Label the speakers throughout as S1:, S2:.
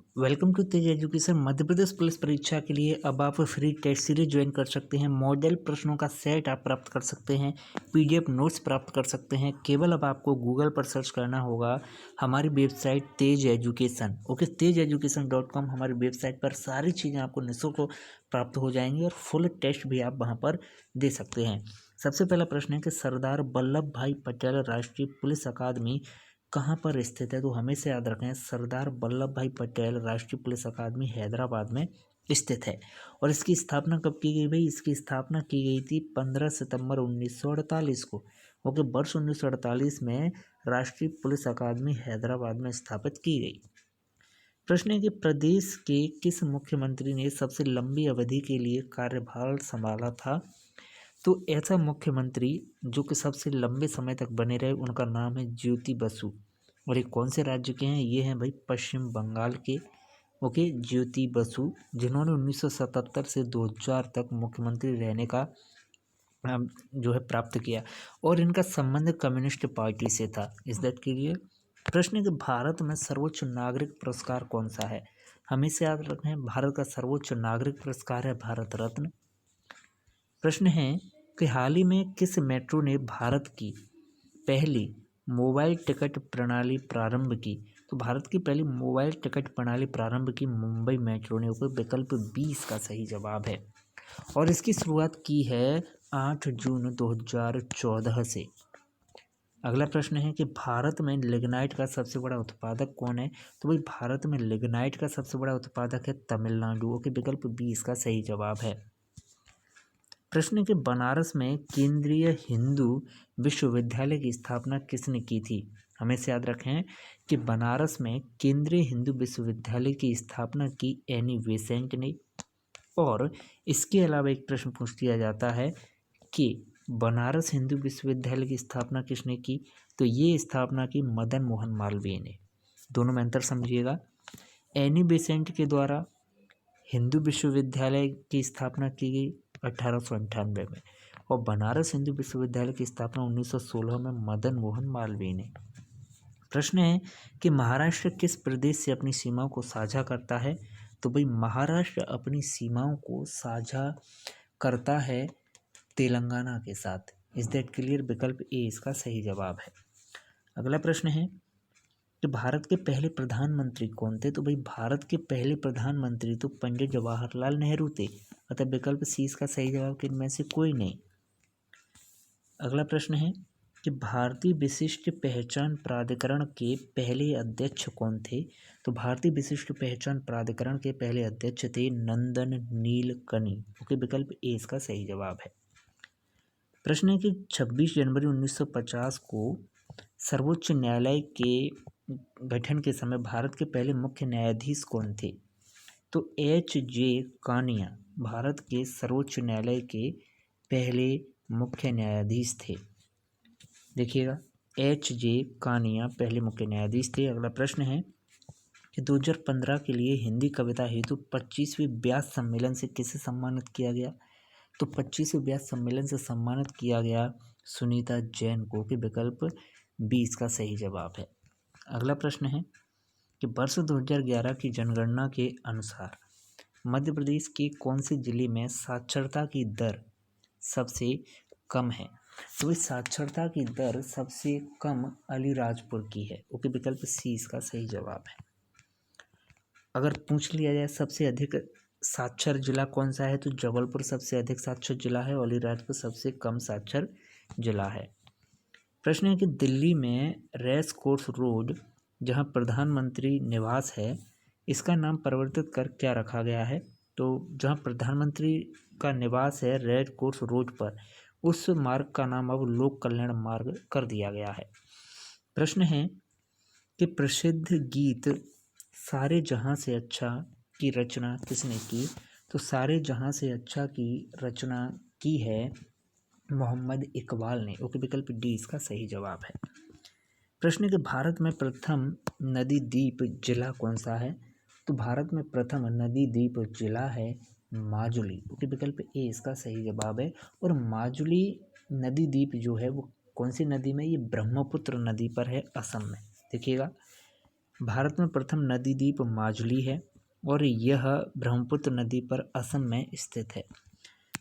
S1: Welcome to Tej education. Madhya Pradesh police परीक्षा के लिए अब आप फ्री टेस्ट सीरीज ज्वाइन कर सकते हैं। मॉडल प्रश्नों का सेट आप प्राप्त कर सकते हैं। पीडीएफ नोट्स प्राप्त कर सकते हैं। केवल अब आपको गूगल पर सर्च करना होगा हमारी वेबसाइट तेज एजुकेशन। ओके, tejeducation.com हमारी वेबसाइट पर सारी चीज़ें आपको निःशुल्क प्राप्त हो जाएंगी और फुल टेस्ट भी आप वहाँ पर दे सकते हैं। सबसे पहला प्रश्न है कि सरदार वल्लभ भाई पटेल राष्ट्रीय पुलिस अकादमी कहाँ पर स्थित है। तो हमेशा याद रखें, सरदार वल्लभ भाई पटेल राष्ट्रीय पुलिस अकादमी हैदराबाद में स्थित है। और इसकी स्थापना कब की गई भाई? इसकी स्थापना की गई थी 15 सितंबर 1948 को। ओके, वर्ष 1948 में राष्ट्रीय पुलिस अकादमी हैदराबाद में स्थापित की गई। प्रश्न है कि प्रदेश के किस मुख्यमंत्री ने सबसे लंबी अवधि के लिए कार्यभार संभाला था। तो ऐसा मुख्यमंत्री जो कि सबसे लंबे समय तक बने रहे, उनका नाम है ज्योति बसु। और ये कौन से राज्य के हैं? ये हैं भाई पश्चिम बंगाल के। ओके, ज्योति बसु, जिन्होंने 1977 से 2000 तक मुख्यमंत्री रहने का जो है प्राप्त किया। और इनका संबंध कम्युनिस्ट पार्टी से था। इस दैट के लिए प्रश्न है कि भारत में सर्वोच्च नागरिक पुरस्कार कौन सा है। हमेशा याद रखें, भारत का सर्वोच्च नागरिक पुरस्कार है भारत रत्न। प्रश्न है कि हाल ही में किस मेट्रो ने भारत की पहली मोबाइल टिकट प्रणाली प्रारंभ की। तो भारत की पहली मोबाइल टिकट प्रणाली प्रारंभ की मुंबई मेट्रो ने। ऊपर विकल्प 20 का सही जवाब है। और इसकी शुरुआत की है 8 जून 2014 से। अगला प्रश्न है कि भारत में लिग्नाइट का सबसे बड़ा उत्पादक कौन है। तो भाई भारत में लिग्नाइट का सबसे बड़ा उत्पादक है तमिलनाडु। के विकल्प 20 का सही जवाब है। प्रश्न है कि बनारस में केंद्रीय हिंदू विश्वविद्यालय की स्थापना किसने की थी। हमेशा याद रखें कि बनारस में केंद्रीय हिंदू विश्वविद्यालय की स्थापना की एनी बेसेंट ने। और इसके अलावा एक प्रश्न पूछ दिया जाता है कि बनारस हिंदू विश्वविद्यालय की स्थापना किसने की। तो ये स्थापना की मदन मोहन मालवीय ने। दोनों में अंतर समझिएगा। एनी बेसेंट के द्वारा हिंदू विश्वविद्यालय की स्थापना की गई 1898 में। और बनारस हिंदू विश्वविद्यालय की स्थापना 1916 में मदन मोहन मालवीय ने। प्रश्न है कि महाराष्ट्र किस प्रदेश से अपनी सीमाओं को साझा करता है। तो भाई महाराष्ट्र अपनी सीमाओं को साझा करता है तेलंगाना के साथ। Is that clear? विकल्प ए इसका सही जवाब है। अगला प्रश्न है कि भारत के पहले प्रधानमंत्री कौन थे। तो भाई भारत के पहले प्रधानमंत्री तो पंडित जवाहरलाल नेहरू थे। अतः विकल्प सी इसका सही जवाब कि इनमें से कोई नहीं। अगला प्रश्न है कि भारतीय विशिष्ट पहचान प्राधिकरण के पहले अध्यक्ष कौन थे। तो भारतीय विशिष्ट पहचान प्राधिकरण के पहले अध्यक्ष थे नंदन नीलकनी। ओके, विकल्प ए इसका सही जवाब है। प्रश्न है कि 26 जनवरी 1950 को सर्वोच्च न्यायालय के गठन के समय भारत के पहले मुख्य न्यायाधीश कौन थे। तो H.J. कानिया भारत के सर्वोच्च न्यायालय के पहले मुख्य न्यायाधीश थे। देखिएगा, H.J. कानिया पहले मुख्य न्यायाधीश थे। अगला प्रश्न है कि 2015 के लिए हिंदी कविता हेतु 25वें व्यास सम्मेलन से किसे सम्मानित किया गया। तो 25वें व्यास सम्मेलन से सम्मानित किया गया सुनीता जैन को। कि विकल्प 20 का सही जवाब है। अगला प्रश्न है कि वर्ष 2011 की जनगणना के अनुसार मध्य प्रदेश के कौन से जिले में साक्षरता की दर सबसे कम है। तो इस साक्षरता की दर सबसे कम अलीराजपुर की है। ओके, विकल्प सी इसका सही जवाब है। अगर पूछ लिया जाए सबसे अधिक साक्षर जिला कौन सा है, तो जबलपुर सबसे अधिक साक्षर जिला है और अलीराजपुर सबसे कम साक्षर जिला है। प्रश्न है कि दिल्ली में रेस कोर्स रोड, जहां प्रधानमंत्री निवास है, इसका नाम परिवर्तित कर क्या रखा गया है। तो जहां प्रधानमंत्री का निवास है रेड कोर्स रोड पर, उस मार्ग का नाम अब लोक कल्याण मार्ग कर दिया गया है। प्रश्न है कि प्रसिद्ध गीत सारे जहां से अच्छा की रचना किसने की। तो सारे जहां से अच्छा की रचना की है मोहम्मद इकबाल ने। ओके, विकल्प डी इसका सही जवाब है। प्रश्न है कि भारत में प्रथम नदी द्वीप जिला कौन सा है। तो भारत में प्रथम नदी द्वीप जिला है माजुली। ओके, विकल्प ए इसका सही जवाब है। और माजुली नदी द्वीप जो है वो कौन सी नदी में? ये ब्रह्मपुत्र नदी पर है, असम में। देखिएगा, भारत में प्रथम नदी द्वीप माजुली है और यह ब्रह्मपुत्र नदी पर असम में स्थित है।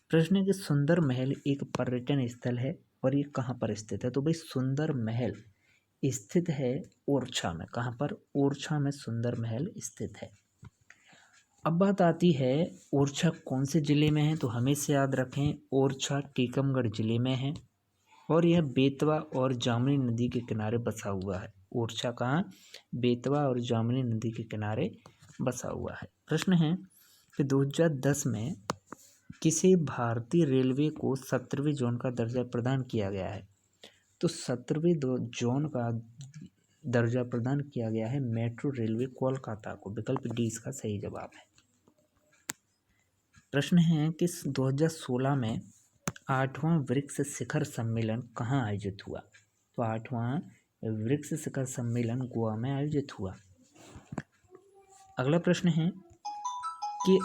S1: प्रश्न है कि सुंदर महल एक पर्यटन स्थल है और ये कहाँ पर स्थित है? तो भाई सुंदर महल स्थित है ओरछा में। कहाँ पर? ओरछा में सुंदर महल स्थित है। अब बात आती है ओरछा कौन से जिले में है? तो हमेशा याद रखें ओरछा टीकमगढ़ जिले में है और यह बेतवा और जामनी नदी के किनारे बसा हुआ है। ओरछा कहाँ? बेतवा और जामनी नदी के किनारे बसा हुआ है। प्रश्न है कि 2010 में किसे भारतीय रेलवे को 17वें जोन का दर्जा प्रदान किया गया है? तो 17वें जोन का दर्जा प्रदान किया गया है मेट्रो रेलवे कोलकाता को। विकल्प डी इसका सही जवाब है। प्रश्न है कि 2016 में 8वां ब्रिक्स शिखर सम्मेलन कहाँ आयोजित हुआ? तो 8वां ब्रिक्स शिखर सम्मेलन गोवा में आयोजित हुआ। अगला प्रश्न है कि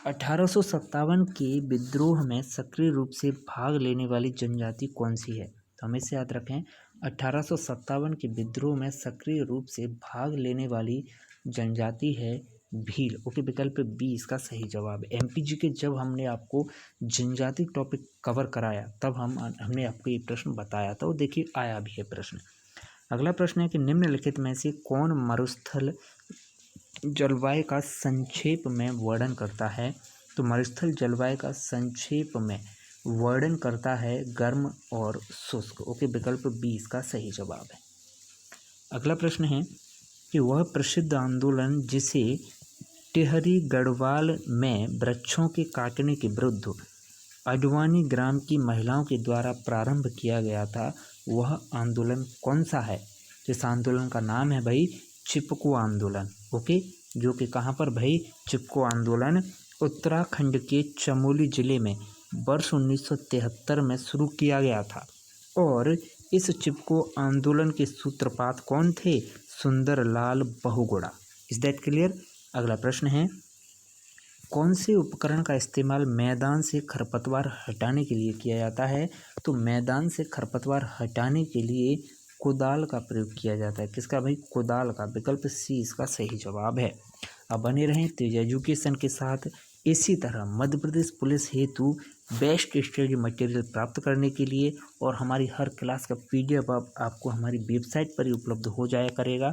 S1: 1857 के विद्रोह में सक्रिय रूप से भाग लेने वाली जनजाति कौन सी है? तो हमेशा याद रखें 1857 के विद्रोह में सक्रिय रूप से भाग लेने वाली जनजाति है भील। ओके, विकल्प बी इसका सही जवाब है। एमपीजी के जब हमने आपको जनजाति टॉपिक कवर कराया तब हमने आपको ये प्रश्न बताया था, वो देखिए आया भी है प्रश्न। अगला प्रश्न है कि निम्नलिखित में से कौन मरुस्थल जलवायु का संक्षेप में वर्णन करता है? तो मरुस्थल जलवायु का संक्षेप में वर्णन करता है गर्म और शुष्क। ओके, विकल्प बी इसका सही जवाब है। अगला प्रश्न है कि वह प्रसिद्ध आंदोलन जिसे टिहरी गढ़वाल में वृक्षों के काटने के विरुद्ध अडवाणी ग्राम की महिलाओं के द्वारा प्रारंभ किया गया था, वह आंदोलन कौन सा है? इस आंदोलन का नाम है भाई चिपको आंदोलन। ओके, जो कि कहाँ पर भाई? चिपको आंदोलन उत्तराखंड के चमोली जिले में वर्ष 1973 में शुरू किया गया था और इस चिपको आंदोलन के सूत्रपात कौन थे? Sundarlal Bahuguna. Is that clear? अगला प्रश्न है कौन से उपकरण का इस्तेमाल मैदान से खरपतवार हटाने के लिए किया जाता है? तो मैदान से खरपतवार हटाने के लिए कुदाल का प्रयोग किया जाता है। किसका भाई? कुदाल का। विकल्प सी इसका सही जवाब है। अब बने रहें तेज एजुकेशन के साथ। इसी तरह मध्य प्रदेश पुलिस हेतु बेस्ट स्टडी मटेरियल प्राप्त करने के लिए और हमारी हर क्लास का PDF आपको हमारी वेबसाइट पर ही उपलब्ध हो जाया करेगा।